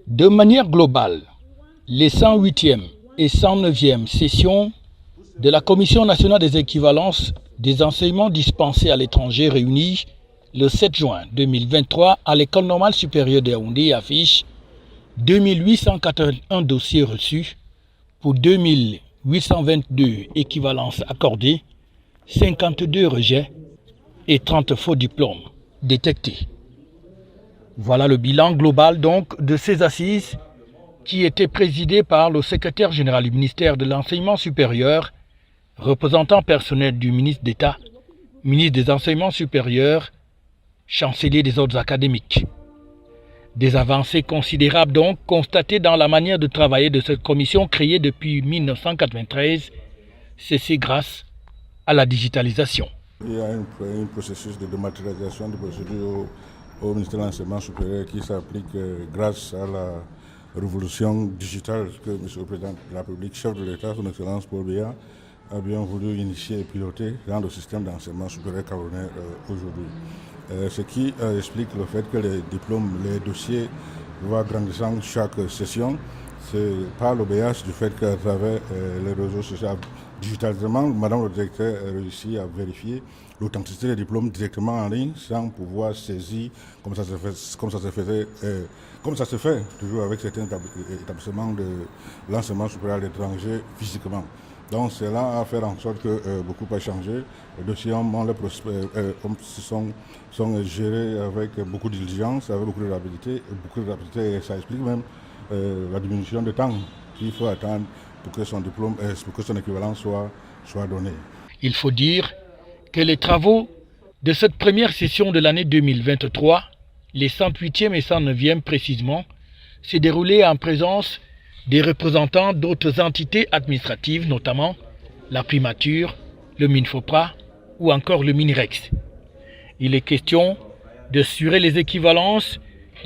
De manière globale, les 108e et 109e sessions de la Commission nationale des équivalences des enseignements dispensés à l'étranger réunies le 7 juin 2023 à l'École normale supérieure de Yaoundé affichent 2881 dossiers reçus pour 2822 équivalences accordées, 52 rejets et 30 faux diplômes détectés. Voilà le bilan global donc de ces assises qui étaient présidées par le secrétaire général du ministère de l'Enseignement supérieur, représentant personnel du ministre d'État, ministre des Enseignements supérieurs, chancelier des ordres académiques. Des avancées considérables donc constatées dans la manière de travailler de cette commission créée depuis 1993, ceci grâce à la digitalisation. Il y a un processus de dématérialisation de procédures au ministère de l'Enseignement supérieur qui s'applique grâce à la révolution digitale que M. le Président de la République, chef de l'État, son Excellence Paul Biya, a bien voulu initier et piloter dans le système d'enseignement supérieur camerounais aujourd'hui. Ce qui explique le fait que les diplômes, les dossiers vont grandissant chaque session. C'est par l'obéissance du fait qu'à travers les réseaux sociaux, digitalement, Madame le directeur a réussi à vérifier l'authenticité des diplômes directement en ligne sans pouvoir saisir comme ça se fait toujours avec certains établissements de l'enseignement supérieur à l'étranger physiquement. Donc cela a fait en sorte que beaucoup a changé. Les dossiers sont gérés avec beaucoup de diligence, avec beaucoup de rapidité, et ça explique même la diminution de temps qu'il faut attendre pour que son diplôme, pour que son équivalent soit donné. Il faut dire que les travaux de cette première session de l'année 2023, les 108e et 109e précisément, s'est déroulé en présence des représentants d'autres entités administratives, notamment la primature, le MINFOPRA ou encore le MINREX. Il est question d'assurer les équivalences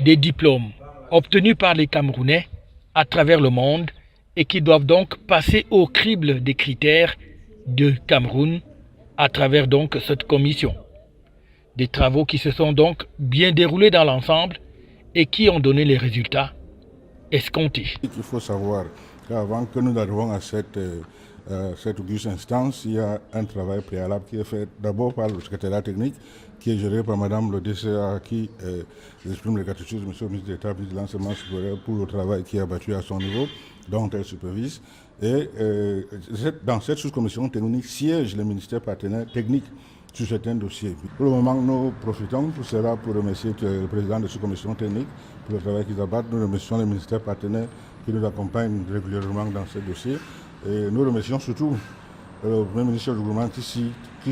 des diplômes obtenus par les Camerounais à travers le monde et qui doivent donc passer au crible des critères de Cameroun à travers donc cette commission. Des travaux qui se sont donc bien déroulés dans l'ensemble et qui ont donné les résultats escomptés. Il faut savoir qu'avant que nous arrivions à cette auguste instance, il y a un travail préalable qui est fait d'abord par le secrétariat technique, qui est géré par Madame le DCA, qui exprime les gratitudes de M. le ministre d'État de l'Enseignement supérieur pour le travail qui est abattu à son niveau, dont elle supervise. Et dans cette sous-commission technique siègent les ministères partenaires techniques sur certains dossiers. Pour le moment, nous profitons pour cela pour remercier le président de la sous-commission technique pour le travail qu'ils abattent. Nous remercions les ministères partenaires qui nous accompagnent régulièrement dans ces dossiers. Et nous remercions surtout le Premier ministre du gouvernement qui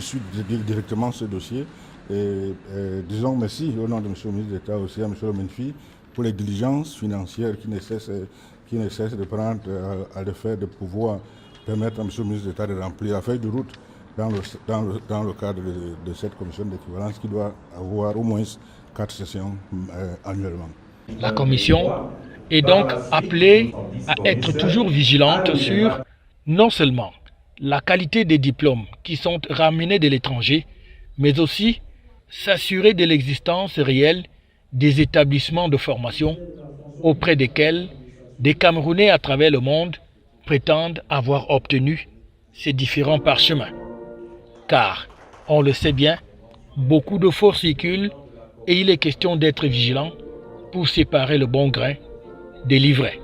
suit directement ce dossier. Et disons merci au nom de M. le ministre d'État aussi à M. le Menfi pour les diligences financières qui nécessitent de prendre à le faire, de pouvoir permettre à M. le ministre d'État de remplir la feuille de route dans le cadre de cette commission d'équivalence qui doit avoir au moins 4 sessions annuellement. La commission est donc appelée à être toujours vigilante sur non seulement la qualité des diplômes qui sont ramenés de l'étranger, mais aussi s'assurer de l'existence réelle des établissements de formation auprès desquels des Camerounais à travers le monde prétendent avoir obtenu ces différents parchemins. Car, on le sait bien, beaucoup de faux circulent et il est question d'être vigilant pour séparer le bon grain des livrets.